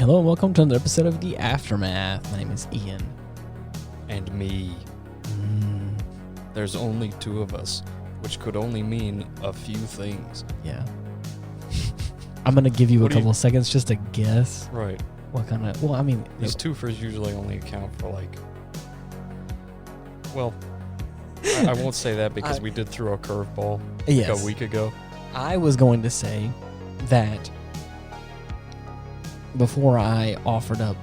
Hello and welcome to another episode of The Aftermath. My name is Ian. And me. There's only two of us, which could only mean a few things. Yeah. I'm going to give you a What do couple of seconds just to guess Right. what kind of... Well, I mean... These twofers usually only account for like... Well, I won't say that because we did throw a curveball yes. a week ago. I was going to say that before I offered up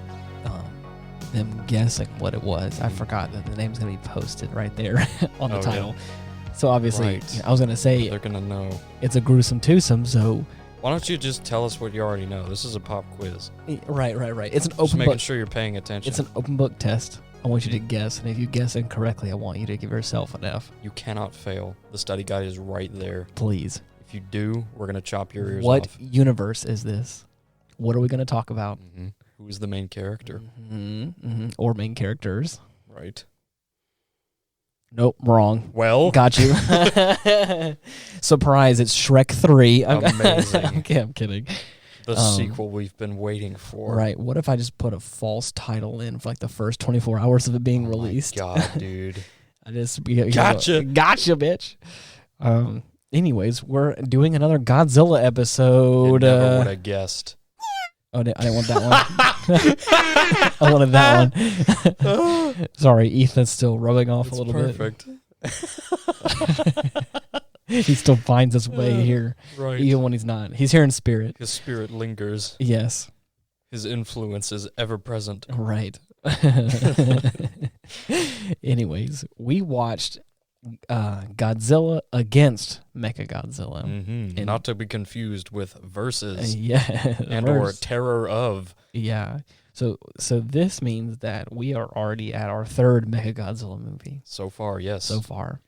them guessing what it was, I forgot that the name's going to be posted right there on the title. Yeah. So obviously, Right. I was going to say they're going to know. It's a gruesome twosome, so... Why don't you just tell us what you already know? This is a pop quiz. Right. It's an Just open making book. sure you're paying attention. It's an open book test. I want you to guess, and if you guess incorrectly, I want you to give yourself an F. You cannot fail. The study guide is right there. Please. If you do, we're going to chop your ears What off. universe is this? What are we going to talk about? Mm-hmm. Who is the main character? Or main characters. Right. Nope, wrong. Well, Got you. Surprise, it's Shrek 3. Amazing. I'm kidding. The sequel we've been waiting for. Right. What if I just put a false title in for like the first 24 hours of it being released? My God, dude. I just Gotcha, bitch. Anyways, we're doing another Godzilla episode. Never would have guessed. Oh, I didn't want that one. I wanted that one. Sorry, Ethan's still rubbing off It's a little perfect. bit. He still finds his way here, Right. even when he's not. He's here in spirit. His spirit lingers. Yes. His influence is ever present. Right. Anyways, we watched Godzilla against Mechagodzilla. Mm-hmm. Not to be confused with versus Yeah. or terror of. Yeah. So this means that we are already at our third Mechagodzilla movie. So far, yes. So far.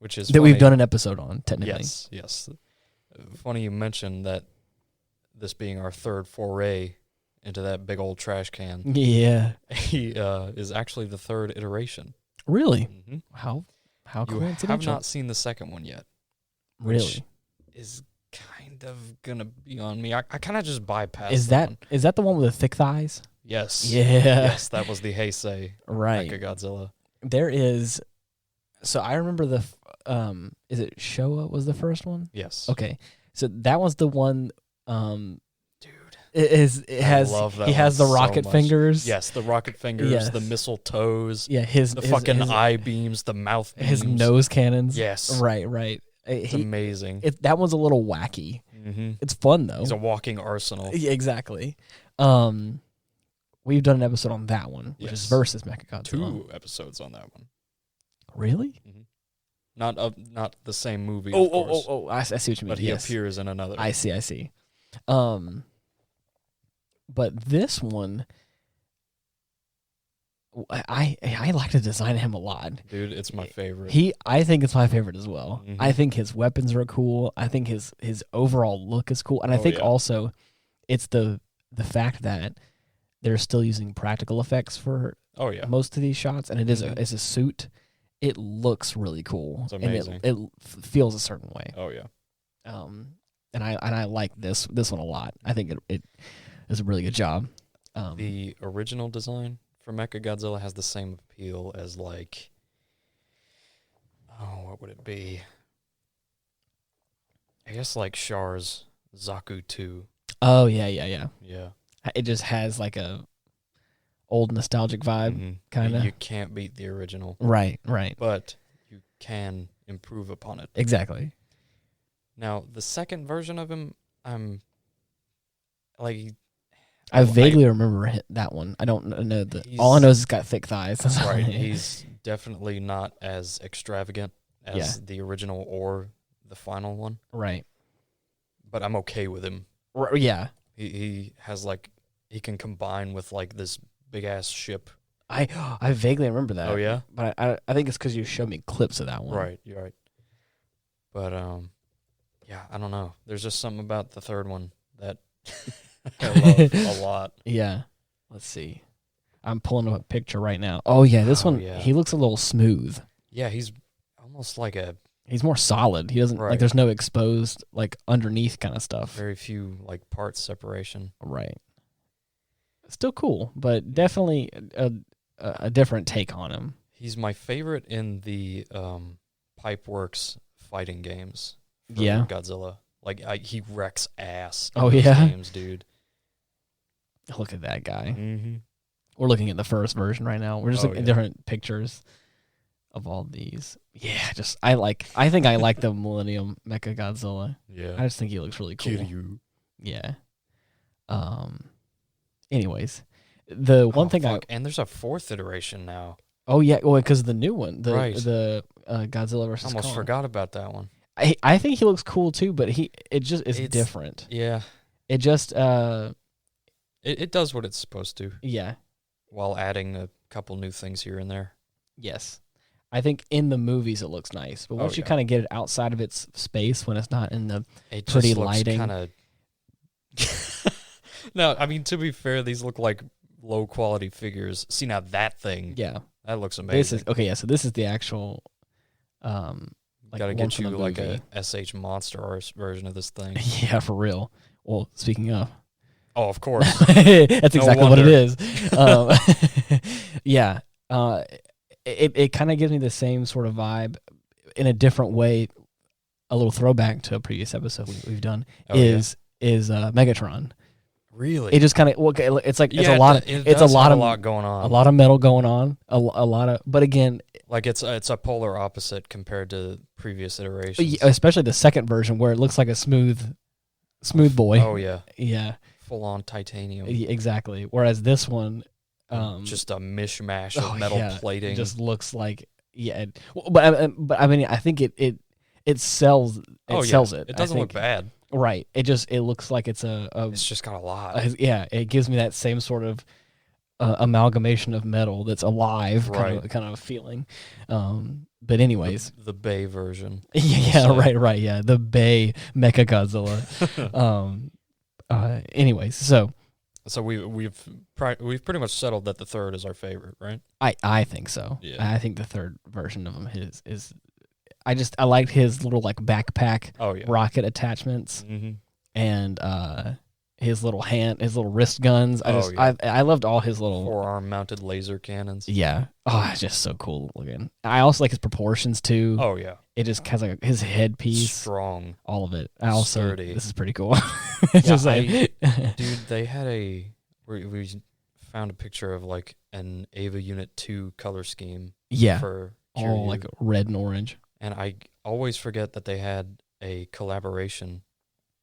Which is that funny. we've done an episode on, technically. Yes. Funny you mentioned that this being our third foray into that big old trash can. Yeah. He is actually the third iteration. Really? Mm-hmm. How You coincidental? have not seen the second one yet. Really? Which is kind of gonna be on me. I kind of just bypassed Is that that the one with the thick thighs? Yes. Yeah. Yes, that was the Heisei Right. Mechagodzilla. There is. So I remember the. Is it Showa was the first one? Yes. Okay. So that was the one. Dude. It has. I love that he has the one so rocket much. Fingers. Yes, the rocket fingers, Yes. the missile toes, Yeah. His fucking his, eye beams, the mouth beams. his nose cannons. Yes. Right. It's amazing. That one's a little wacky. Mm-hmm. It's fun though. He's a walking arsenal. Yeah, exactly. We've done an episode on that one, which is Yes. versus Mechagodzilla. 2 episodes on that one. Really? Mm-hmm. Not the same movie. Of course, Oh! I see what you mean. but he Yes. appears in another. I see. But this one, I like the design of him a lot. Dude, it's my favorite. I think it's my favorite as well. Mhm. I think his weapons are cool. I think his overall look is cool, and I think also it's the fact that they're still using practical effects for most of these shots, and it is it's a suit. It looks really cool. It's amazing. And it feels a certain way. Oh yeah. And I like this one a lot. I think it is a really good job. The original design for Mechagodzilla has the same appeal as like, what would it be? I guess like Char's Zaku 2. Oh yeah. Yeah. It just has like a old nostalgic vibe, Mhm. kind of. You can't beat the original. Right. But you can improve upon it. Exactly. Now, the second version of him, I'm like... I vaguely remember that one. I don't know. All I know is it's got thick thighs. That's right. He's definitely not as extravagant as the original or the final one. Right. But I'm okay with him. Yeah. He has like... He can combine with like this big-ass ship. I vaguely remember that. Oh, yeah? But I think it's because you showed me clips of that one. Right. You're right. But, yeah, I don't know. There's just something about the third one that I love a lot. Yeah. Let's see. I'm pulling up a picture right now. Oh, yeah. This one, he looks a little smooth. Yeah, he's almost like a... He's more solid. He doesn't, like, there's no exposed, like, underneath kind of stuff. Very few, like, parts separation. Right. Still cool, but definitely a different take on him. He's my favorite in the Pipeworks fighting games for Godzilla. Like, he wrecks ass in those games, dude. Look at that guy. Mm-hmm. We're looking at the first version right now. We're just looking at different pictures of all these. Yeah, I think I like the Millennium Mechagodzilla. Yeah. I just think he looks really cool. Kiryu. Yeah. Anyways, the one thing and there's a 4th iteration now. Oh yeah, well, because the new one, the Godzilla versus Kong. Almost forgot about that one. I think he looks cool too, but it's different. Yeah. It just it does what it's supposed to. Yeah. While adding a couple new things here and there. Yes. I think in the movies it looks nice, but once you kind of get it outside of its space, when it's not in the pretty lighting. Kinda... No, I mean, to be fair, these look like low quality figures. See, now that thing. Yeah. That looks amazing. So this is the actual gotta get you like a SH Monster version of this thing. Yeah, for real. Well, speaking of. Oh, of course. That's exactly what it is. Yeah. It kind of gives me the same sort of vibe in a different way. A little throwback to a previous episode we've done is Megatron. Really? It just kind of it's like it's a lot going on. A lot of metal going on. A lot of, but again, like it's a polar opposite compared to previous iterations. Especially the second version where it looks like a smooth boy. Oh yeah. Yeah. Full on titanium. Exactly. Whereas this one, just a mishmash of metal plating. It just looks like but I mean I think it sells. Sells it. It doesn't look bad. Right. It looks like it's it's just got a lot. It gives me that same sort of amalgamation of metal that's alive, kind of feeling. But anyways, the Bay version. Right. Yeah, the Bay Mechagodzilla. Anyways, so we've pretty much settled that the third is our favorite, right? I think so. Yeah. I think the third version of him is I liked his little like backpack rocket attachments and his little wrist guns. I loved all his little forearm mounted laser cannons. Yeah. Oh, it's just so cool looking. I also like his proportions too. Oh yeah. It just has like his headpiece. Strong. All of it. Sturdy. This is pretty cool. Dude, they had we found a picture of like an Ava Unit 2 color scheme. Yeah. For all like red and orange. And I always forget that they had a collaboration,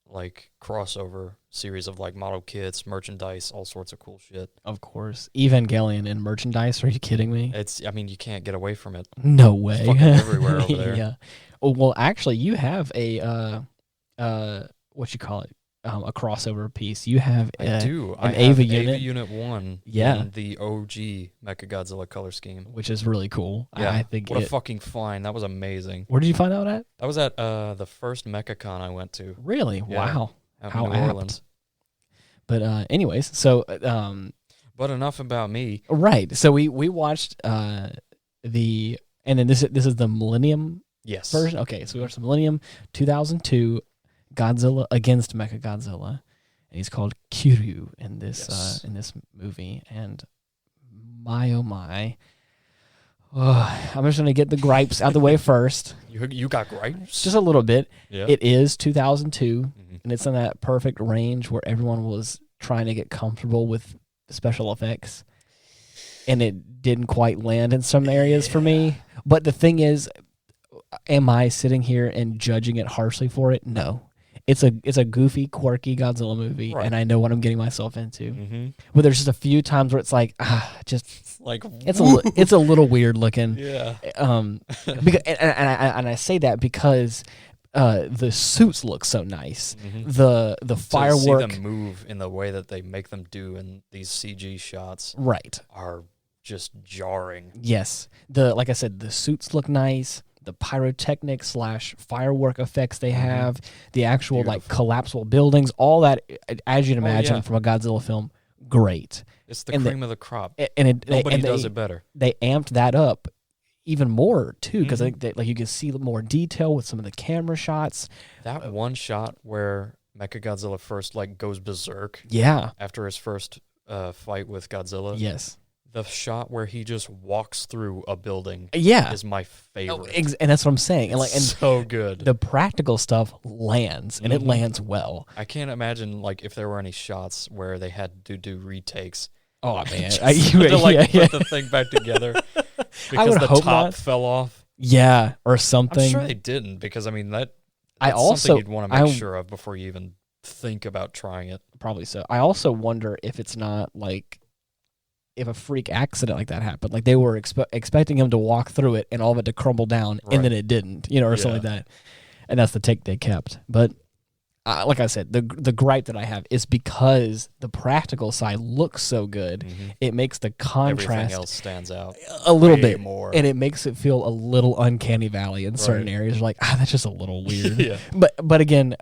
like crossover series of like model kits, merchandise, all sorts of cool shit. Of course. Evangelion and merchandise, are you kidding me? You can't get away from it. No way. It's fucking everywhere over there. Yeah. Oh, well, actually, you have a, what you call it? A crossover piece. You have an Ava Unit. Ava Unit 1 in the OG Mechagodzilla color scheme. Which is really cool. Yeah. I think what a fucking find. That was amazing. Where did you find out at? That was at the first MechaCon I went to. Really? Yeah. Wow. How in New Orleans. But anyways, so... but enough about me. Right. So we watched And then this is the Millennium version? Okay, so we watched the Millennium 2002... Godzilla against Mechagodzilla, and he's called Kiryu in this movie. And my oh my, I'm just gonna get the gripes out of the way first. You got gripes? Just a little bit. Yeah. It is 2002, and it's in that perfect range where everyone was trying to get comfortable with special effects, and it didn't quite land in some areas for me. But the thing is, am I sitting here and judging it harshly for it? No. It's a goofy, quirky Godzilla movie, and I know what I'm getting myself into. But there's just a few times where it's like, just like it's a little weird looking. Yeah. Because and I say that because the suits look so nice. The firework, to see them move in the way that they make them do in these CG shots, are just jarring. Yes. Like I said, the suits look nice. The pyrotechnic / firework effects they have, the actual like collapsible buildings, all that, as you'd imagine from a Godzilla film, great. It's the cream of the crop. Nobody does it better. They amped that up even more too, because like you can see more detail with some of the camera shots. That one shot where Mechagodzilla first like goes berserk. Yeah. After his first fight with Godzilla. Yes. The shot where he just walks through a building is my favorite. And that's what I'm saying. And so good. The practical stuff lands, and it lands well. I can't imagine if there were any shots where they had to do retakes. Oh, man. To put the thing back together because the top fell off. Yeah, or something. I'm sure they didn't because, that's something you'd want to make sure of before you even think about trying it. Probably so. I also wonder if it's not if a freak accident like that happened, they were expecting him to walk through it and all of it to crumble down, and then it didn't, or something like that. And that's the take they kept. But like I said, the gripe that I have is because the practical side looks so good, it makes the contrast everything else stands out a little bit more, and it makes it feel a little uncanny valley in certain areas. You're that's just a little weird. But again,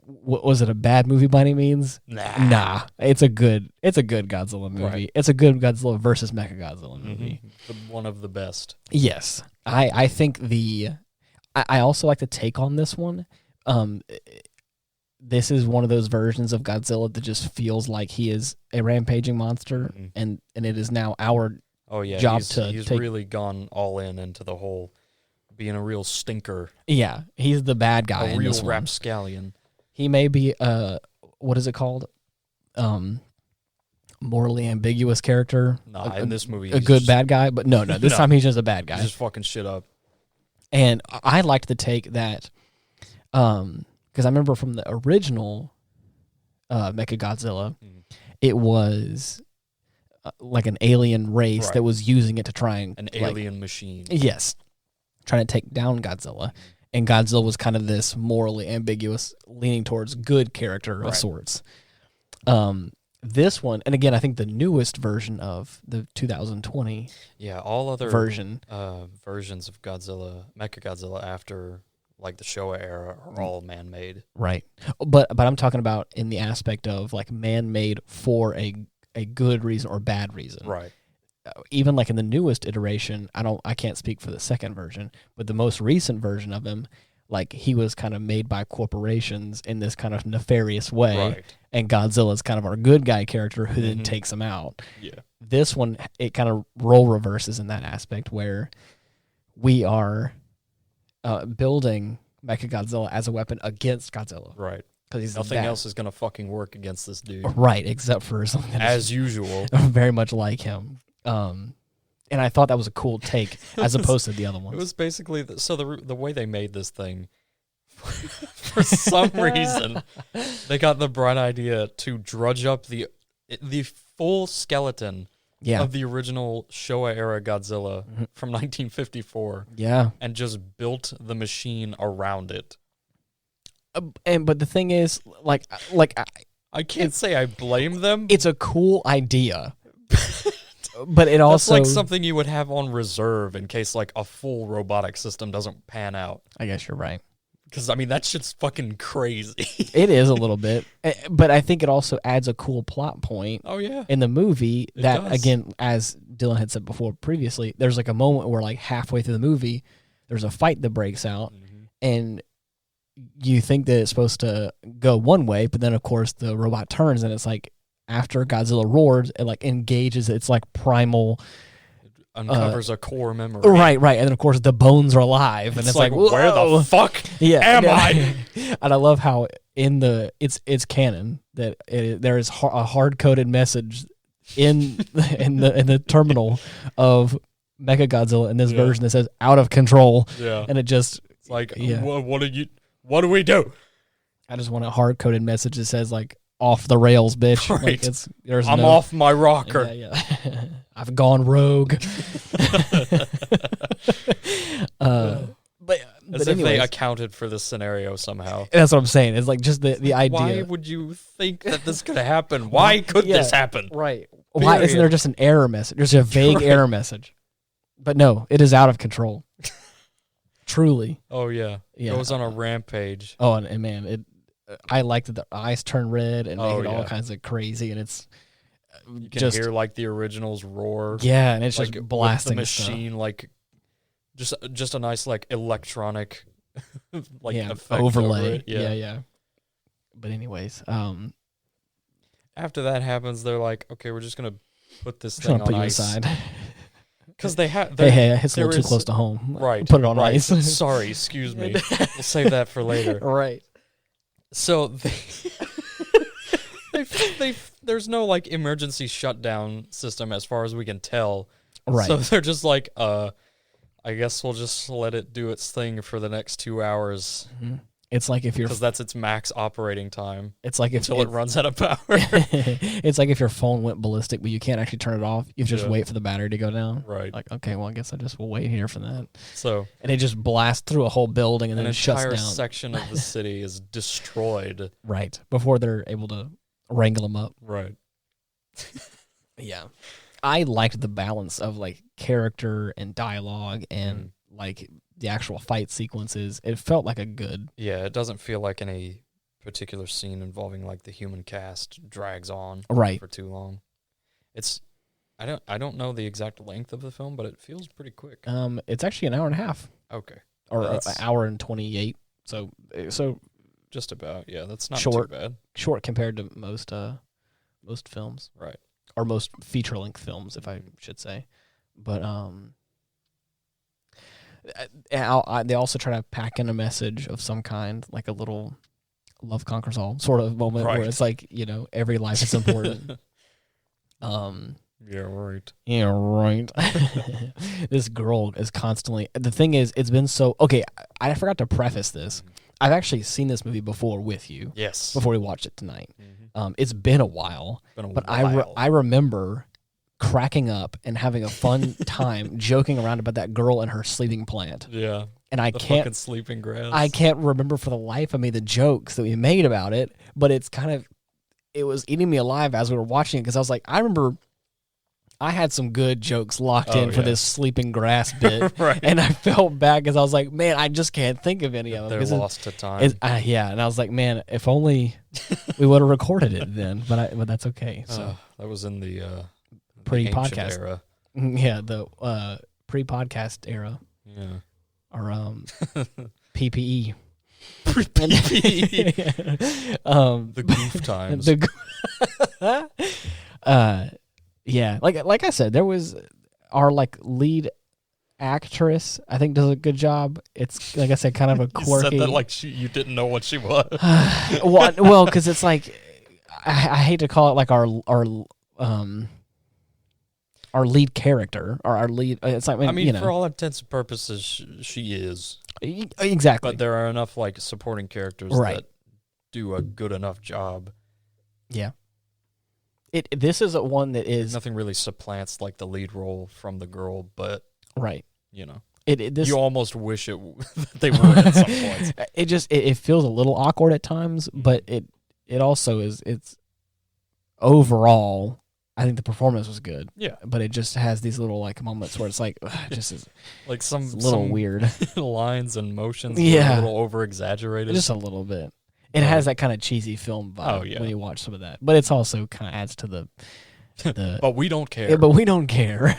was it a bad movie by any means? Nah. It's a good Godzilla movie. Right. It's a good Godzilla versus Mechagodzilla movie. One of the best. Yes. I think I also like the take on this one. This is one of those versions of Godzilla that just feels like he is a rampaging monster, and it is now our job he's really gone all into the whole being a real stinker. Yeah, he's the bad guy. A real rapscallion. He may be what is it called? Morally ambiguous character. Nah, in this movie, a good bad guy, but no. This time he's just a bad guy. He's just fucking shit up. And I liked the take that, because I remember from the original Mechagodzilla, it was like an alien race that was using it to try and an alien machine. Yes, trying to take down Godzilla. And Godzilla was kind of this morally ambiguous, leaning towards good character of sorts. This one, and again, I think the newest version of the 2020 all other versions of Godzilla, Mechagodzilla after the Showa era are all man-made. Right. But I'm talking about in the aspect of man-made for a good reason or bad reason. Right. Even in the newest iteration, I can't speak for the second version, but the most recent version of him, he was kind of made by corporations in this kind of nefarious way, right. And Godzilla's kind of our good guy character who then takes him out. Yeah. This one, it kind of role reverses in that aspect where we are building Mechagodzilla as a weapon against Godzilla. Right. Because nothing else is going to fucking work against this dude. Right, except for something as usual. Very much like him. And I thought that was a cool take as opposed to the other ones. It was basically the way they made this thing. For some reason, they got the bright idea to drudge up the full skeleton of the original Showa era Godzilla from 1954. Yeah, and just built the machine around it. But the thing is, I can't say I blame them. It's a cool idea. But it also... That's something you would have on reserve in case a full robotic system doesn't pan out. I guess you're right. Because, that shit's fucking crazy. It is a little bit. But I think it also adds a cool plot point in the movie again, as Dylan had said before previously, there's a moment where halfway through the movie, there's a fight that breaks out, and you think that it's supposed to go one way, but then, of course, the robot turns, and it's after Godzilla roars, it engages its primal, uncovers a core memory. Right, and then of course the bones are alive, and it's where the fuck am I? And I love how it's canon that there is a hard coded message in the terminal of Mechagodzilla in this version that says "out of control." Yeah, and it just what do we do? I just want a hard coded message that says off the rails, bitch. Right. I'm off my rocker. Yeah. I've gone rogue. But as if they accounted for this scenario somehow. That's what I'm saying. It's just the idea. Why would you think that this could happen? Why could this happen? Right. Why isn't there just an error message? There's a vague error message. But no, it is out of control. Truly. Oh, yeah. It goes on a rampage. Oh, and man, I like that the eyes turn red and make it all kinds of crazy, and it's you can hear the originals roar. Yeah, and it's just blasting the machine, just a nice electronic effect overlay. Yeah. But anyways, after that happens, they're like, okay, we're just gonna put this thing on ice. Aside. Because they have. Hey, it's a little too close to home. Right. Put it on ice. Sorry, excuse me. We'll save that for later. Right. So there's no like emergency shutdown system as far as we can tell. Right. So they're just like, I guess we'll just let it do its thing for the next 2 hours. Mm-hmm. It's like if you're because that's its max operating time. It's like until it runs out of power. It's like if your phone went ballistic, but you can't actually turn it off. You just wait for the battery to go down. Right. Like, okay, well, I guess I just will wait here for that. So and it just blasts through a whole building and then it shuts down. An entire section of the city is destroyed. Right. Before they're able to wrangle them up. Right. Yeah. I liked the balance of like character and dialogue and like the actual fight sequences. It felt like a good. Yeah, it doesn't feel like any particular scene involving like the human cast drags on for too long. It's I don't know the exact length of the film, but it feels pretty quick. It's actually an hour and a half. Okay. Or an hour and 28. So just about. Yeah, that's not short, too bad. Short compared to most films. Right. Or most feature-length films, if I should say. But they also try to pack in a message of some kind, like a little love conquers all sort of moment where it's like, every life is important. Yeah, right. Yeah, right. This girl is constantly... The thing is, it's been so... Okay, I forgot to preface this. I've actually seen this movie before with you. Yes. Before we watched it tonight. It's been a while. I remember cracking up and having a fun time joking around about that girl and her sleeping plant. Yeah. And I can't fucking sleeping grass. I can't remember for the life of me the jokes that we made about it, but it was eating me alive as we were watching it because I was like, I remember I had some good jokes locked in for this sleeping grass bit. Right. And I felt bad because I was like, man, I just can't think of any of them. They're lost to time. Yeah, and I was like, man, if only we would have recorded it then, but that's okay. So that was in the pre-podcast era. Yeah, the pre-podcast era. Yeah. Or PPE. PPE. The goof times. Yeah, like I said, there was our like lead actress. I think does a good job. It's like I said, kind of a quirky. You said that like you didn't know what she was. Well, because it's like I hate to call it like our lead character or our lead. It's like I mean, for all intents and purposes, she is exactly. But there are enough like supporting characters that do a good enough job. Yeah. This is one that is nothing really supplants like the lead role from the girl, but you almost wish they would at some points. It feels a little awkward at times, but it also is. It's overall, I think the performance was good. Yeah, but it just has these little like moments where it's like it just is like a little weird lines and motions. Yeah, a little over exaggerated, just a little bit. It has that kind of cheesy film vibe when you watch some of that. But it's also kind of adds to the but we don't care. Yeah, but we don't care.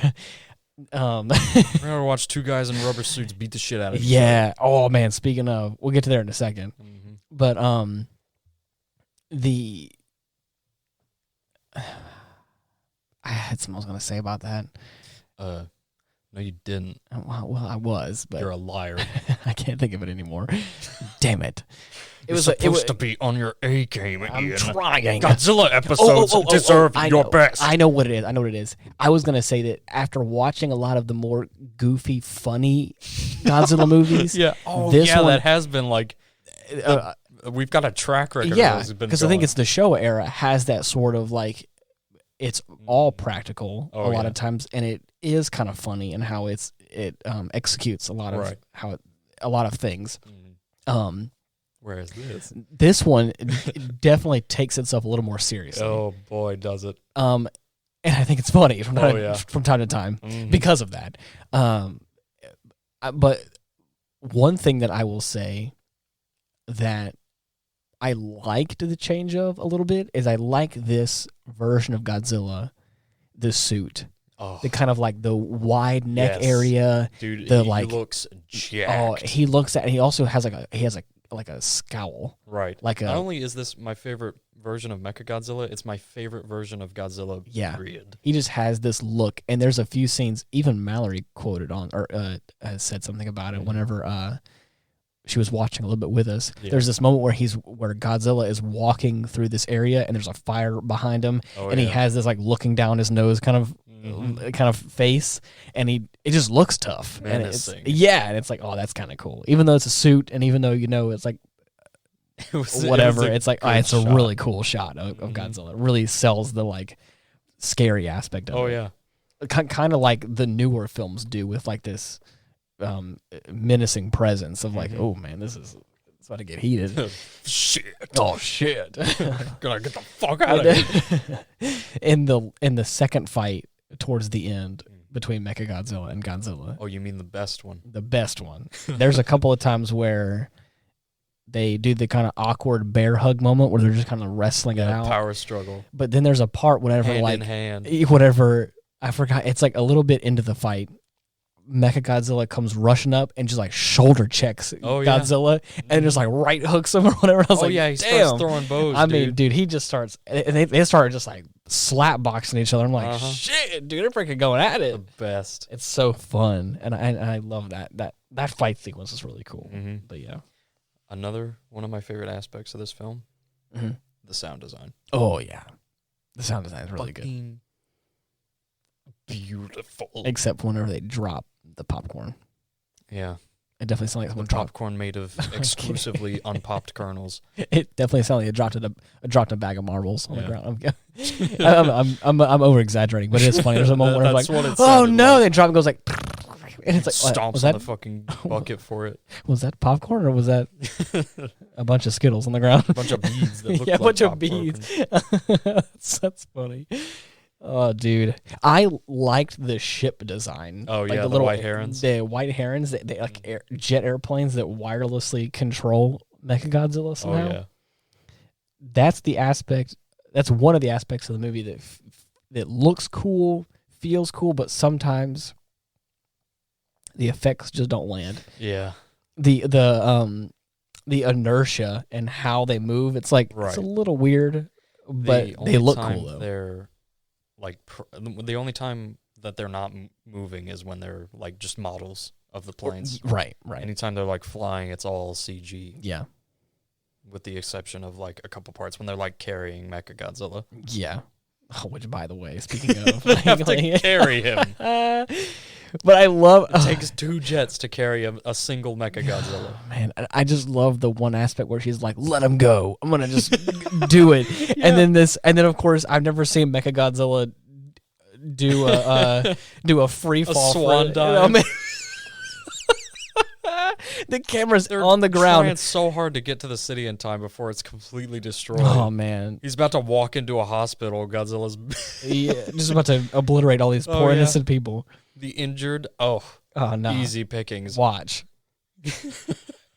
We're gonna watch two guys in rubber suits beat the shit out of each other. Yeah. Oh man, speaking of, we'll get to there in a second. Mm-hmm. But I had something I was gonna say about that. No, you didn't. Well, I was, but you're a liar. I can't think of it anymore. Damn it! It was supposed to be on your A game. I'm trying. Godzilla episodes deserve your best. I know what it is. I was gonna say that after watching a lot of the more goofy, funny Godzilla movies, that has been like. We've got a track record. Yeah, because I think it's the Showa era has that sort of like. It's all practical a lot of times, and it is kind of funny in how it executes a lot of a lot of things. Whereas this one definitely takes itself a little more seriously. Oh boy, does it! And I think it's funny from time to time because of that. But one thing that I will say that I liked the change of a little bit is I like this version of Godzilla, the suit. The kind of like the wide neck area. Dude, he looks jacked. He also has like a scowl. Right. Not only is this my favorite version of Mechagodzilla, it's my favorite version of Godzilla. Yeah, period. He just has this look, and there's a few scenes. Even Mallory quoted on or said something about it whenever she was watching a little bit with us. Yeah. There's this moment where Godzilla is walking through this area, and there's a fire behind him, and he has this like looking down his nose kind of face, and it just looks tough. Menacing. And it's like, oh, that's kind of cool. Even though it's a suit, and even though it's like whatever, it's like it's a really cool shot of Godzilla. It really sells the like scary aspect of it. Oh yeah, kind of like the newer films do with like this menacing presence of like, oh man, it's about to get heated. Shit. Oh shit. Gotta get the fuck out of here. In the second fight towards the end between Mechagodzilla and Godzilla. Oh, you mean the best one? The best one. There's a couple of times where they do the kind of awkward bear hug moment where they're just kind of wrestling it out. Power struggle. But then there's a part whenever hand like in hand. Whatever, I forgot, it's like a little bit into the fight. Mechagodzilla comes rushing up and just like shoulder checks Godzilla and just like right hooks him or whatever. I was like, he starts throwing bows. I mean, dude, he just starts, and they start just like slap boxing each other. I'm like, shit, dude, they're freaking going at it. The best. It's so fun, and I love that fight sequence is really cool. But yeah, another one of my favorite aspects of this film, the sound design. Oh yeah, the sound design is really good. Beautiful. Except whenever they drop the popcorn. Yeah. It definitely sounds like someone popcorn made of exclusively unpopped kernels. It definitely sounds like it dropped a bag of marbles on the ground. I'm over exaggerating, but it's funny. There's a moment where I'm like, oh no, they drop and goes like, and it's like stomps on the fucking bucket for it. Was that popcorn or was that a bunch of Skittles on the ground? A bunch of beads that look a bunch of beads. That's funny. Oh, dude. I liked the ship design. Oh, like the little white herons. The white herons, they like jet airplanes that wirelessly control Mechagodzilla somehow. Oh, yeah. That's one of the aspects of the movie that looks cool, feels cool, but sometimes the effects just don't land. Yeah. The inertia and how they move, it's like it's a little weird, but they look cool though. They're like the only time that they're not moving is when they're like just models of the planes. Right. Anytime they're like flying, it's all CG. Yeah. With the exception of like a couple parts when they're like carrying Mechagodzilla. Yeah. Oh, which by the way, speaking of, they have to carry him. But I love it takes 2 jets to carry a single Mechagodzilla. Man, I just love the one aspect where she's like, "Let him go. I'm gonna just do it." Yeah. And then of course I've never seen Mechagodzilla do a free fall, swan dive. The camera's on the ground. Trying so hard to get to the city in time before it's completely destroyed. Oh man, he's about to walk into a hospital. Godzilla's just about to obliterate all these poor innocent people. The injured, oh no, easy pickings. Watch.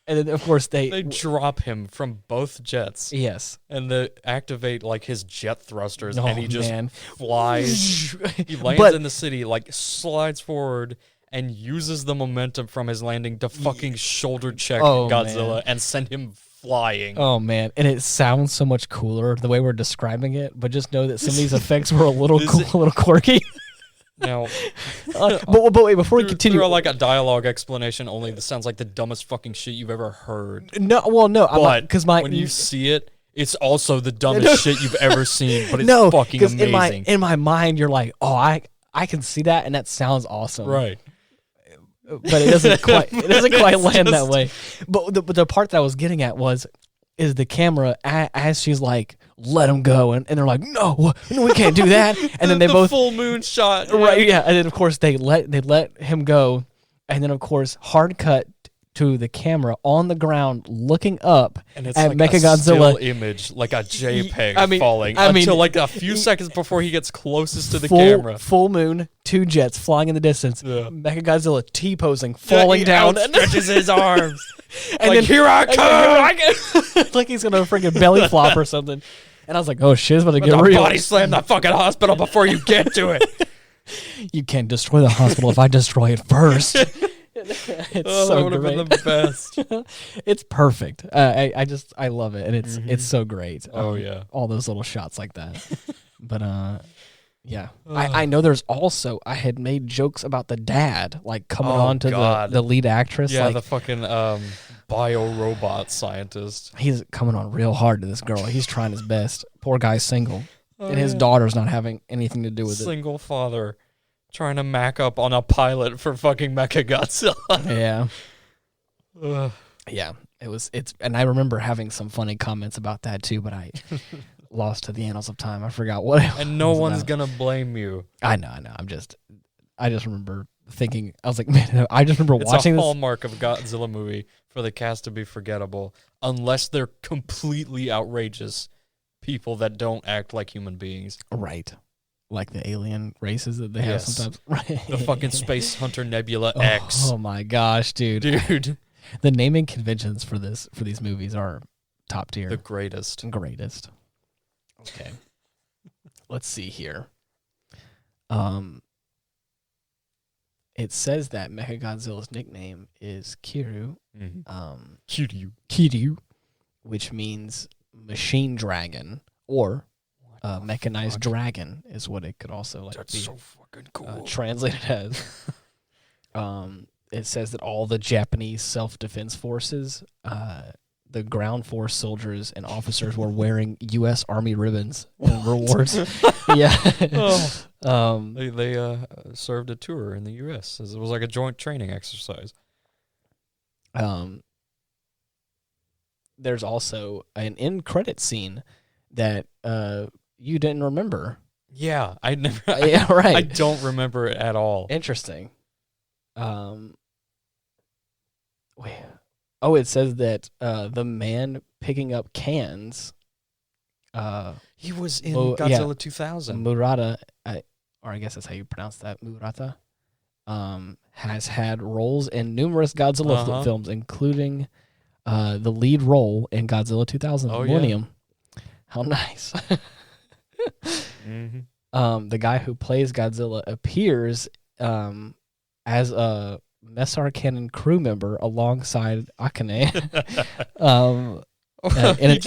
And then of course they drop him from both jets. Yes, and they activate like his jet thrusters, and he just flies. He lands in the city, like slides forward, and uses the momentum from his landing to fucking shoulder check Godzilla and send him flying. Oh man, and it sounds so much cooler the way we're describing it. But just know that some of these effects were a little cool, a little quirky. Now, but wait, before we continue, like a dialogue explanation only. This sounds like the dumbest fucking shit you've ever heard. No, because when you see it, it's also the dumbest shit you've ever seen. But it's fucking amazing. In my mind, you're like, oh, I can see that, and that sounds awesome, right? But it doesn't quite land that way. But the part that I was getting at is the camera as she's like, let him go, and they're like, no, we can't do that. And then they both full moon shot, right? Yeah, and then of course they let him go, and then of course hard cut to the camera on the ground looking up and it's at like Mechagodzilla. A still image, like a JPEG falling until like a few seconds before he gets closest to the camera. Full moon, 2 jets flying in the distance. Yeah. Mechagodzilla T-posing, falling down. Stretches his arms. And like, then here I come! Like he's going to freaking belly flop or something. And I was like, oh shit, it's about to get real. Body slam the fucking hospital before you get to it. You can't destroy the hospital if I destroy it first. It's that would have been the best. It's perfect. I love it, and it's so great. Oh yeah, all those little shots like that. But yeah, I know. There's also I had made jokes about the dad like coming on to the lead actress. Yeah, like, the fucking bio-robot scientist. He's coming on real hard to this girl. He's trying his best. Poor guy's single, and his daughter's not having anything to do with it. Single father. Trying to mac up on a pilot for fucking Mechagodzilla. Yeah. Yeah. And I remember having some funny comments about that too, but I lost to the annals of time. I forgot what it was. And no one's gonna blame you. I know. I just remember thinking, I was like, man, I just remember watching this. It's a hallmark of a Godzilla movie for the cast to be forgettable, unless they're completely outrageous people that don't act like human beings. Right. Like the alien races that they have sometimes. Right. The fucking Space Hunter Nebula X. Oh my gosh, dude. The naming conventions for these movies are top tier. The greatest. Okay. Let's see here. It says that Mechagodzilla's nickname is Kiryu. Kiryu, which means machine dragon or mechanized dragon is what it could also That's be so fucking cool. Translated as. It says that all the Japanese self-defense forces, the ground force soldiers and officers were wearing U.S. Army ribbons and rewards. Yeah. They served a tour in the U.S. It was like a joint training exercise. There's also an end credit scene that you didn't remember. Yeah, I never. Yeah, right. I don't remember it at all. Interesting. Wait. Oh, it says that the man picking up cans. He was in Godzilla 2000. Murata, or I guess that's how you pronounce that. Murata, has had roles in numerous Godzilla films, including the lead role in Godzilla 2000 Millennium. Yeah. How nice. The guy who plays Godzilla appears as a Messar Cannon crew member alongside Akane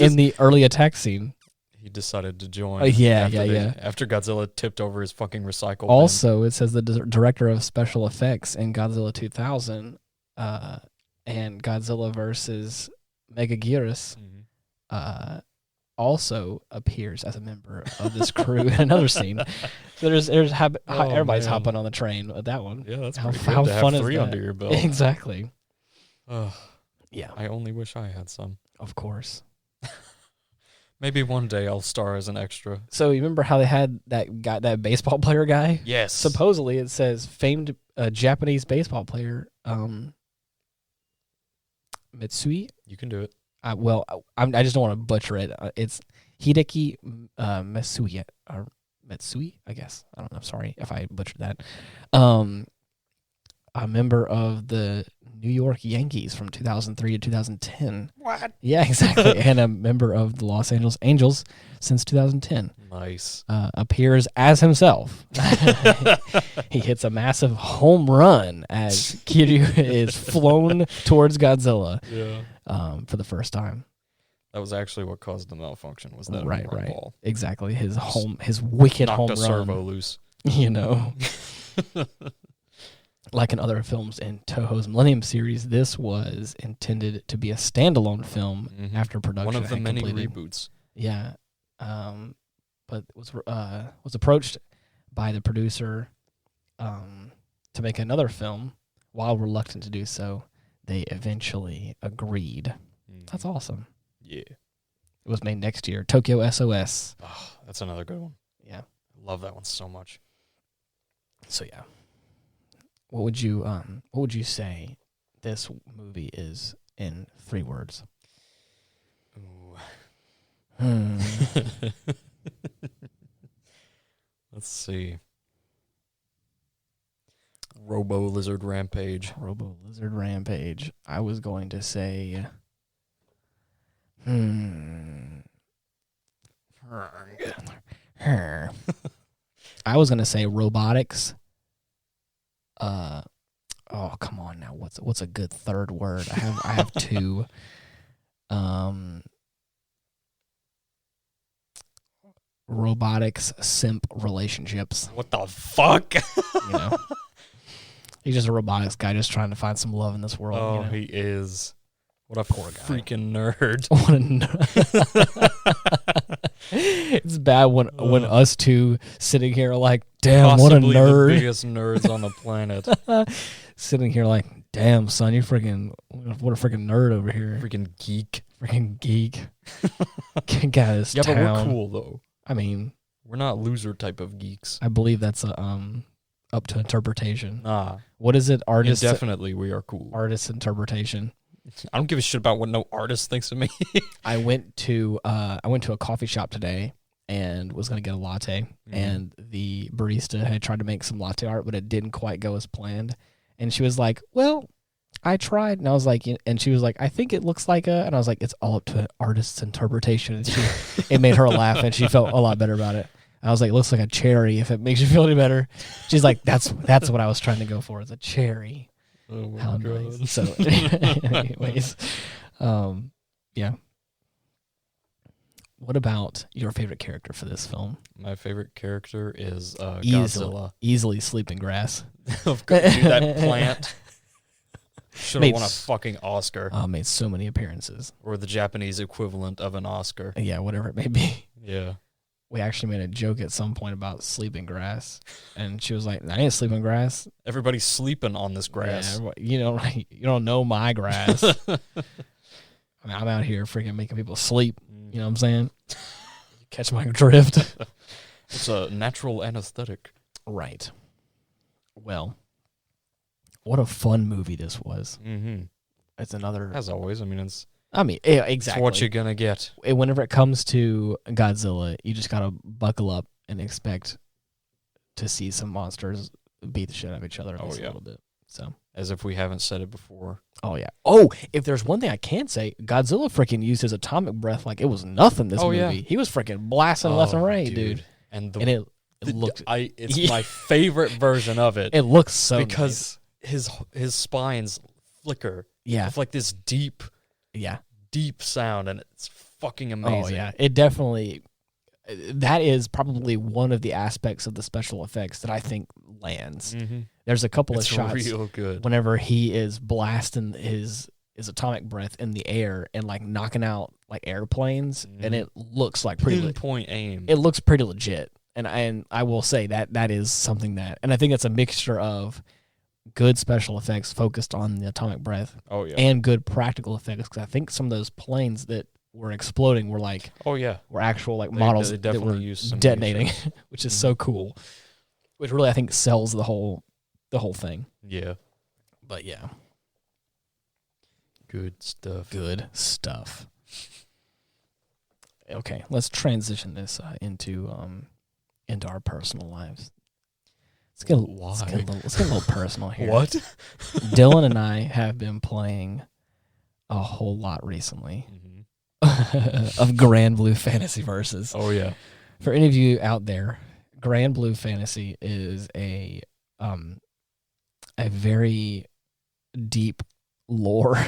in the early attack scene. He decided to join. After Godzilla tipped over his fucking recycle bin. Also, it says the director of special effects in Godzilla 2000 and Godzilla versus Megaguirus also appears as a member of this crew in another scene. So everybody's hopping on the train with that one. Yeah, that's pretty good to have three under your belt. Exactly. Yeah. I only wish I had some. Of course. Maybe one day I'll star as an extra. So you remember how they had that baseball player guy? Yes. Supposedly it says famed Japanese baseball player Mitsui. You can do it. I just don't want to butcher it. It's Hideki Mitsui, or Mitsui, I guess. I don't know. Sorry if I butchered that. A member of the New York Yankees from 2003 to 2010. What? Yeah, exactly. And a member of the Los Angeles Angels since 2010. Nice. Appears as himself. He hits a massive home run as Kiryu is flown towards Godzilla. Yeah. For the first time. That was actually what caused the malfunction. Was that right? Ball. Exactly. His wicked home run. Knocked a servo loose. You know. Like in other films in Toho's Millennium series, this was intended to be a standalone film after production. One of the many reboots. Yeah, but was approached by the producer to make another film. While reluctant to do so, they eventually agreed. That's awesome. Yeah, it was made next year. Tokyo SOS. Oh, that's another good one. Yeah, love that one so much. So yeah. What would you say this movie is in 3 words? Ooh. Let's see. Robo Lizard Rampage. Robo Lizard Rampage. I was going to say I was going to say robotics. Oh, come on now. What's a good third word? I have two. Robotics simp relationships. What the fuck? You know, he's just a robotics guy just trying to find some love in this world. Oh, you know? he is. What a Poor guy. Freaking nerd. What a nerd. It's bad when us two sitting here like, damn, possibly what a nerd. The biggest nerds on the planet. Sitting here like, damn, son, what a freaking nerd over here. Freaking geek. Freaking geek. Got this Yeah, town. but we're cool though. I mean, we're not loser type of geeks. I believe that's up to interpretation. Ah, what is it? Artist. Definitely, we are cool. Artist interpretation. I don't give a shit about what no artist thinks of me. I went to a coffee shop today and was gonna get a latte, and the barista had tried to make some latte art, but it didn't quite go as planned. And she was like, "Well, I tried," and I was like, and she was like, "I think it looks like a," and I was like, "It's all up to an artist's interpretation." And it made her laugh, and she felt a lot better about it. I was like, "It looks like a cherry. If it makes you feel any better," she's like, "That's what I was trying to go for. Is a cherry." Oh my How God. nice. So, anyways, yeah. What about your favorite character for this film? My favorite character is Godzilla. Easily sleeping grass. Of course, dude, that plant should have won a fucking Oscar. Made so many appearances. Or the Japanese equivalent of an Oscar. Yeah, whatever it may be. Yeah. We actually made a joke at some point about sleeping grass, and she was like, "I ain't sleeping grass. Everybody's sleeping on this grass." Yeah, you don't know my grass. I mean, I'm out here freaking making people sleep. You know what I'm saying? Catch my drift. It's a natural anesthetic. Right. Well, what a fun movie this was. Mm-hmm. It's another... As always, yeah, exactly. It's what you're going to get. Whenever it comes to Godzilla, you just got to buckle up and expect to see some monsters beat the shit out of each other a little bit. So, as if we haven't said it before. Oh, yeah. Oh, if there's one thing I can say, Godzilla freaking used his atomic breath like it was nothing this movie. Yeah. He was freaking blasting left and right, dude. And it looked... It's my favorite version of it. It looks so because his spines flicker. Yeah. With like this deep sound, and it's fucking amazing. Oh, yeah. It definitely... That is probably one of the aspects of the special effects that I think lands. Mm-hmm. There's a couple of shots real good. Whenever he is blasting his atomic breath in the air and like knocking out like airplanes, and it looks like pretty pinpoint aim. It looks pretty legit, and I will say that is something that, and I think it's a mixture of good special effects focused on the atomic breath, and good practical effects, because I think some of those planes that were exploding were like, were actual like models that were detonating, which is so cool. Which really I think sells the whole thing. Yeah. But yeah. Good stuff. Good stuff. Okay, let's transition this into our personal lives. Let's get a little personal here. What? Dylan and I have been playing a whole lot recently. Of Grand Blue Fantasy Versus. Oh yeah. For any of you out there, Grand Blue Fantasy is a very deep lore.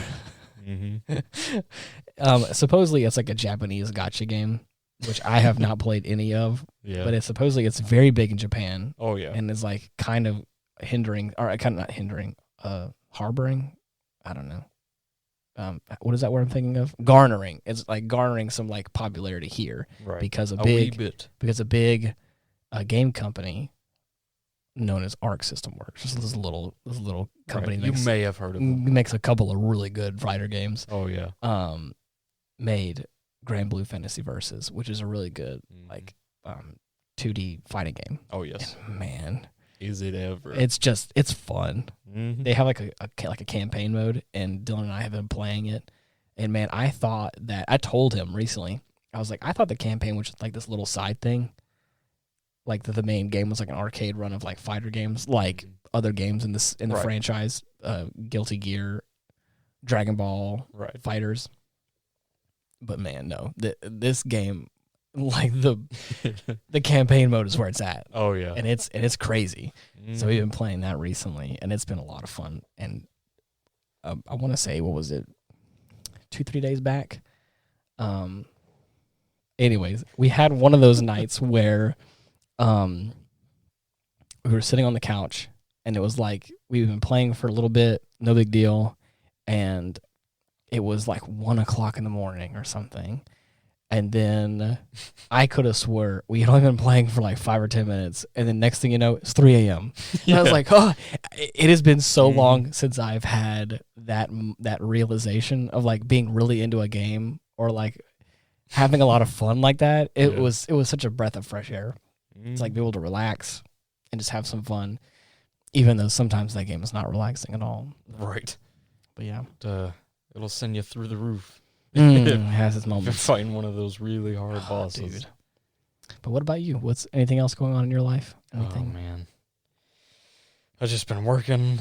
Supposedly it's like a Japanese gacha game, which I have not played any of. Yeah. But supposedly it's very big in Japan. Oh yeah. And is like kind of hindering, or kind of not hindering, harboring. I don't know. What is that word I'm thinking of? Garnering. It's like garnering some like popularity here, right? Because a big game company known as Arc System Works, just this little company. Right. You may have heard of them. Makes a couple of really good fighter games. Oh yeah. Made Grand Blue Fantasy Versus, which is a really good 2D fighting game. Oh yes. And man. Is it ever? It's fun. Mm-hmm. They have like a campaign mode, and Dylan and I have been playing it. And man, I told him recently, I was like, I thought the campaign was just like this little side thing. Like the main game was like an arcade run of like fighter games, like other games in the franchise, Guilty Gear, Dragon Ball, Fighters. But man, no, this game like the campaign mode is where it's at. Oh yeah, and it's crazy. So we've been playing that recently, and it's been a lot of fun. And I want to say, what was it, 2-3 days back? Anyways, we had one of those nights where we were sitting on the couch, and it was like we've been playing for a little bit, no big deal, and it was like 1:00 in the morning or something. And then I could have swore we had only been playing for like 5 or 10 minutes. And then next thing you know, it's 3 a.m. And I was like, oh, it has been so long since I've had that realization of like being really into a game or like having a lot of fun like that. It was such a breath of fresh air. It's like be able to relax and just have some fun, even though sometimes that game is not relaxing at all. Right. But yeah. It'll send you through the roof. It has its moments. If you're fighting one of those really hard bosses. Dude. But what about you? What's anything else going on in your life? Anything? Oh, man. I've just been working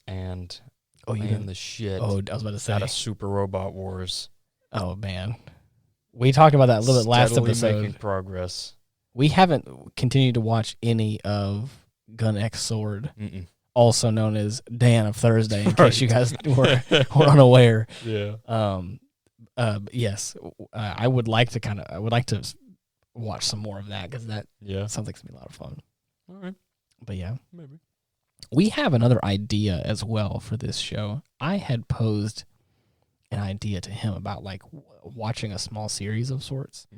and playing the shit I was about to say. out of Super Robot Wars. Oh, man. We talked about that a little bit last episode. Making progress. We haven't continued to watch any of Gun X Sword. Also known as Dan of Thursday, in case you guys were unaware. Yeah. Yes, I would like to watch some more of that because that sounds like it's gonna be a lot of fun. All right. But yeah, maybe we have another idea as well for this show. I had posed an idea to him about like watching a small series of sorts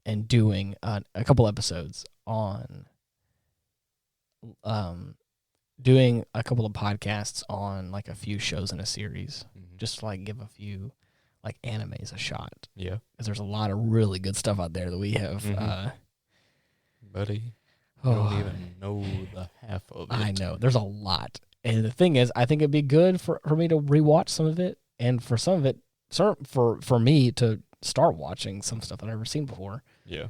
and doing a couple episodes on doing a couple of podcasts on like a few shows in a series, just to like give a few like animes a shot. Yeah, because there's a lot of really good stuff out there that we have. Buddy, I don't even know the half of it. I know there's a lot, and the thing is, I think it'd be good for me to rewatch some of it, and for some of it, for me to start watching some stuff I've never seen before. Yeah.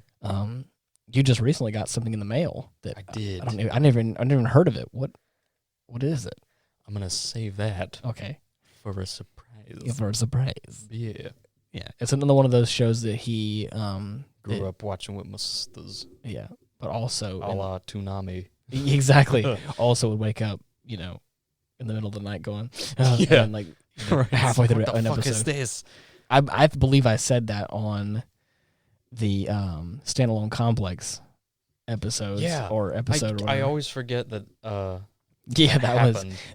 You just recently got something in the mail that I did. I never even heard of it. What is it? I'm going to save that. Okay. For a surprise. Yeah, for a surprise. Yeah. Yeah. It's another one of those shows that he grew up watching with my sisters. Yeah. But also a la Toonami. Exactly. Also would wake up, in the middle of the night going, and like halfway through an episode. What the fuck is this? I believe I said that on the Standalone Complex episodes or episode. I always forget that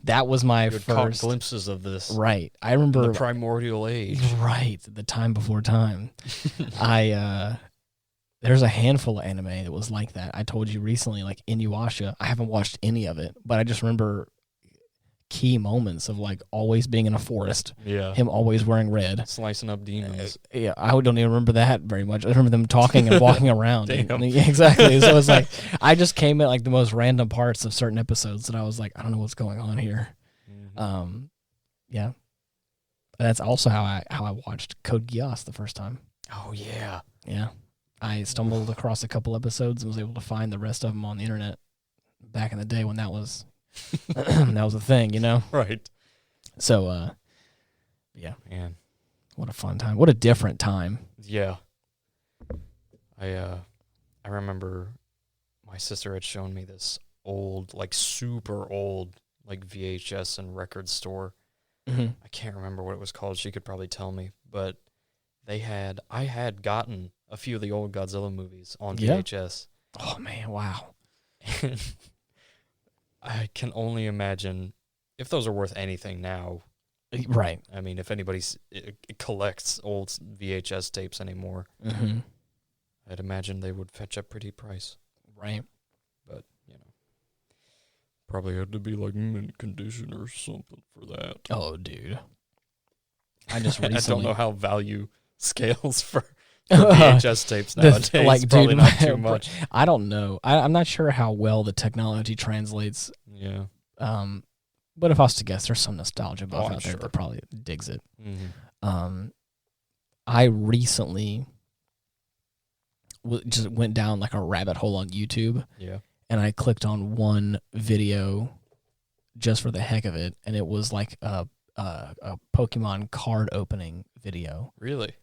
that was my first caught glimpses of this. Right. I remember the primordial age. Right. The time before time. There's a handful of anime that was like that. I told you recently, like Inuyasha. I haven't watced any of it, but I just remember key moments of like always being in a forest. Yeah. Him always wearing red. Slicing up demons. Yeah, I don't even remember that very much. I remember them talking and walking around. Damn. Exactly. So it's like I just came at like the most random parts of certain episodes and I was like, I don't know what's going on here. Yeah. That's also how I watched Code Geass the first time. Oh yeah. Yeah. I stumbled across a couple episodes and was able to find the rest of them on the internet back in the day when that was that was a thing, Right. So, yeah. Man. What a fun time. What a different time. Yeah. I remember my sister had shown me this old, like super old, like VHS and record store. I can't remember what it was called. She could probably tell me, but I had gotten a few of the old Godzilla movies on VHS. Oh man, wow. I can only imagine if those are worth anything now. Right. I mean, if anybody collects old VHS tapes anymore, I'd imagine they would fetch a pretty price. Right. But, probably had to be like mint condition or something for that. Oh, dude. I just recently... I don't know how value scales for VHS tapes nowadays. Probably dude, not too much. I don't know. I'm not sure how well the technology translates. Yeah. But if I was to guess, there's some nostalgia buff out there that probably digs it. I recently just went down like a rabbit hole on YouTube. Yeah. And I clicked on one video just for the heck of it, and it was like a Pokemon card opening video. Really?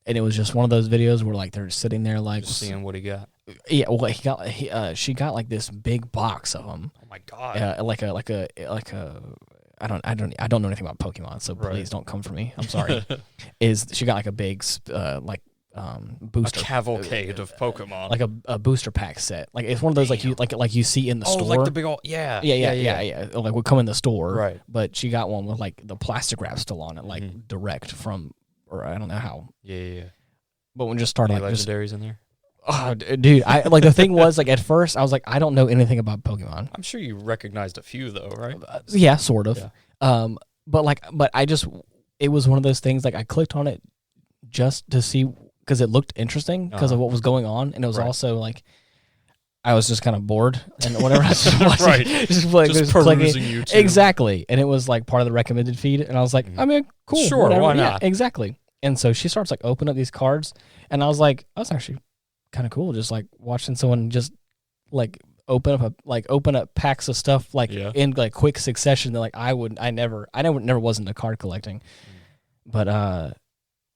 and it was just one of those videos where like they're just sitting there like just seeing what he got. Yeah, well, she got like this big box of them. Oh my god! Like a. I don't know anything about Pokemon, so please don't come for me. I'm sorry. She got like a big booster, a cavalcade of Pokemon, like a booster pack set. Like it's one of those like you see in the store. Like the big old yeah. Like would come in the store, right? But she got one with like the plastic wrap still on it, like direct from, or I don't know how. Yeah. But when it just started, like legendaries in there. Oh, dude! I like the thing was like at first I was like I don't know anything about Pokemon. I'm sure you recognized a few though, right? Yeah, sort of. Yeah. But I just it was one of those things like I clicked on it just to see because it looked interesting because of what was going on, and it was also like I was just kind of bored and whatever. I was right, just perusing YouTube. Exactly, and it was like part of the recommended feed, and I was like, I mean, cool, sure, whatever. Why not? Yeah, exactly. And so she starts like opening up these cards, and I was like, that's actually kind of cool, just like watching someone just like open up packs of stuff like in like quick succession that like I never was into card collecting, but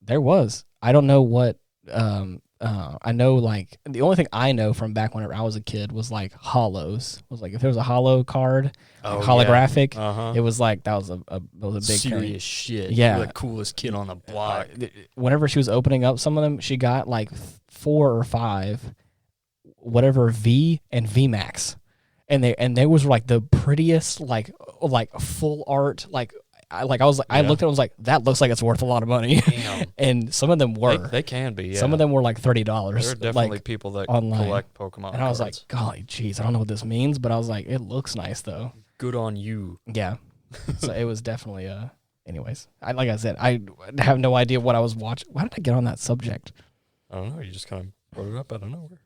there was I don't know what I know like the only thing I know from back whenever I was a kid was like holos. It was like if there was a holo card, holographic, it was like that was a big serious shit. Yeah, you're the coolest kid on the block. Whenever she was opening up some of them, she got like 4 or 5, whatever V and V Max, and they was like the prettiest like full art I looked at it and was like, that looks like it's worth a lot of money. Damn. And some of them were. They can be, yeah. Some of them were like $30. There are definitely people that collect Pokemon And I was like, golly, geez, I don't know what this means, but I was like, it looks nice though. Good on you. Yeah. So it was definitely, anyways. Like I said, I have no idea what I was watching. Why did I get on that subject? I don't know. You just kind of brought it up out of nowhere.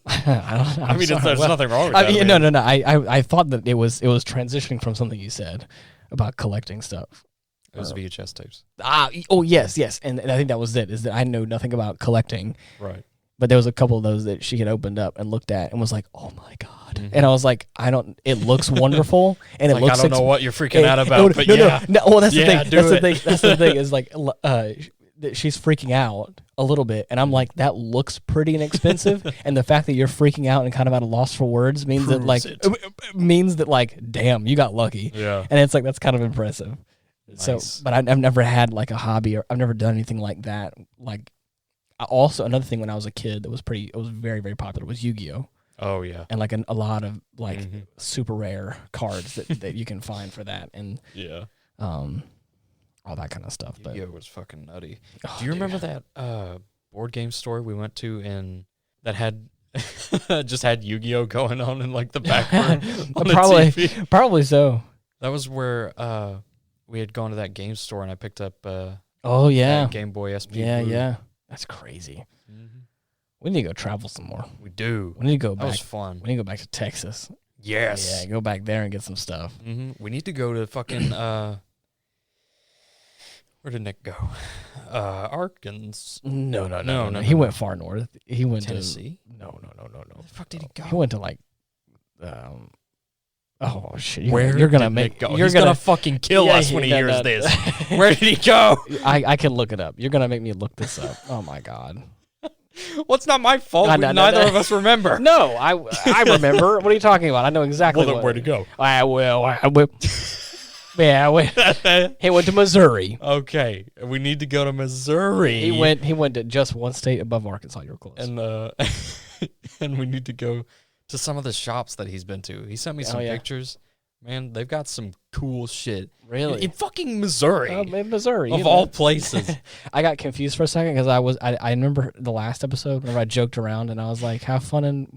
I mean, there's nothing wrong with that. No. I thought that it was transitioning from something you said about collecting stuff. It was VHS tapes. Yes, and I think that was it. Is that I know nothing about collecting, right? But there was a couple of those that she had opened up and looked at and was like, "Oh my god!" And I was like, It looks wonderful, and like, I don't know what you're freaking out about, but yeah. No. Well, that's the thing. That's the thing. Is like, she's freaking out a little bit, and I'm like, that looks pretty inexpensive, and the fact that you're freaking out and kind of at a loss for words means that like damn, you got lucky. Yeah, and it's like that's kind of impressive. Nice. So, but I've never had like a hobby, or I've never done anything like that. Like, also another thing when I was a kid that was very very popular was Yu-Gi-Oh. Oh yeah, and like a lot of like super rare cards that you can find for that, and all that kind of stuff. But Yu-Gi-Oh was fucking nutty. Do you remember that board game store we went to and that had just had Yu-Gi-Oh going on in like the background on the TV? Probably so. That was where we had gone to that game store and I picked up Game Boy SP. Yeah. That's crazy. We need to go travel some more. We do. We need to go back. That was fun. We need to go back to Texas. Yes. Yeah, go back there and get some stuff. We need to go to fucking where did Nick go? Arkansas. No. He went far north. He went Tennessee. No. Where the fuck did he go? He went to like, oh shit! You're gonna make go? He's gonna fucking kill us when he hears this. Where did he go? I can look it up. You're gonna make me look this up. Oh my god. Well, it's not my fault. Neither of us remember. No, I remember. What are you talking about? I know exactly. Where to go? I will. Yeah, he went to Missouri. Okay, we need to go to Missouri. He went to just one state above Arkansas. You're close. And and we need to go to some of the shops that he's been to. He sent me some pictures. Man, they've got some cool shit. Really? In fucking Missouri. In Missouri. Of all places. I got confused for a second because I remember the last episode whenever I joked around and I was like, have fun in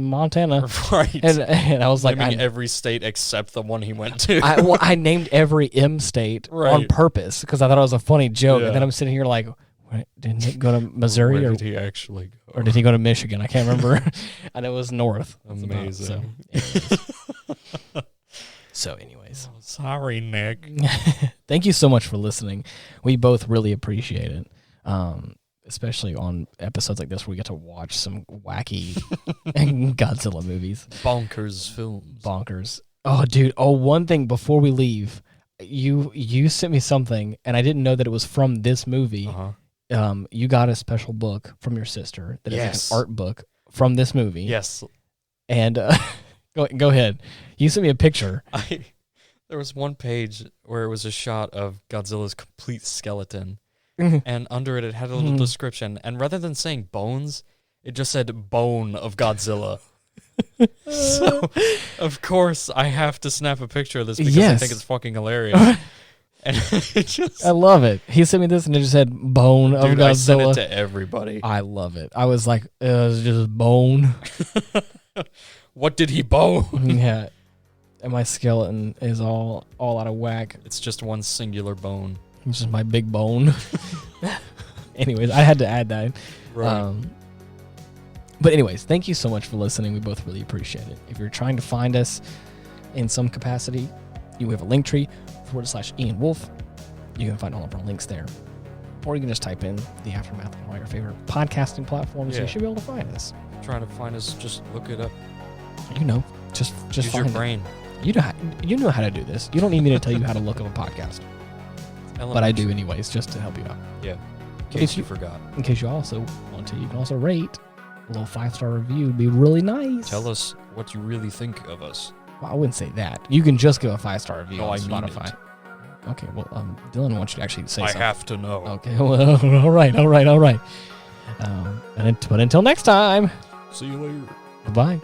Montana. Right. And I was like, naming every state except the one he went to. I named every M state on purpose because I thought it was a funny joke. Yeah. And then I'm sitting here like, did Nick go to Missouri? Where did he actually go? Or did he go to Michigan? I can't remember. And it was north. Amazing. So anyways. Sorry, Nick. Thank you so much for listening. We both really appreciate it. Especially on episodes like this where we get to watch some wacky Godzilla movies. Bonkers films. Bonkers. Oh, dude. Oh, one thing before we leave. you sent me something, and I didn't know that it was from this movie. Uh-huh. You got a special book from your sister that is like Yes. an art book from this movie. Yes. And go ahead. You sent me a picture. There was one page where it was a shot of Godzilla's complete skeleton, and under it had a little description. And rather than saying bones, it just said bone of Godzilla. So, of course, I have to snap a picture of this because I think it's fucking hilarious. And it just, I love it. He sent me this and it just said bone of Godzilla. I sent it to everybody. I love it. I was like, it was just bone. What did he bone? Yeah. And my skeleton is all out of whack. It's just one singular bone. It's just my big bone. Anyways, I had to add that. Right. But anyways, thank you so much for listening. We both really appreciate it. If you're trying to find us in some capacity, you have a link tree /Ian Wolf. You can find all of our links there. Or you can just type in The Aftermath on all your favorite podcasting platforms. Yeah. You should be able to find us. Trying to find us, just look it up. You know, just use find your brain. You know how to do this. You don't need me to tell you how to look up a podcast. But I do anyways, just to help you out. Yeah. In case you forgot. In case you also want to, you can also rate. A little 5-star review would be really nice. Tell us what you really think of us. Well, I wouldn't say that. You can just give a 5-star review on Spotify. Mean it. Okay, well, Dylan wants you to actually say something. I have to know. Okay, well, all right. But until next time. See you later. Bye-bye.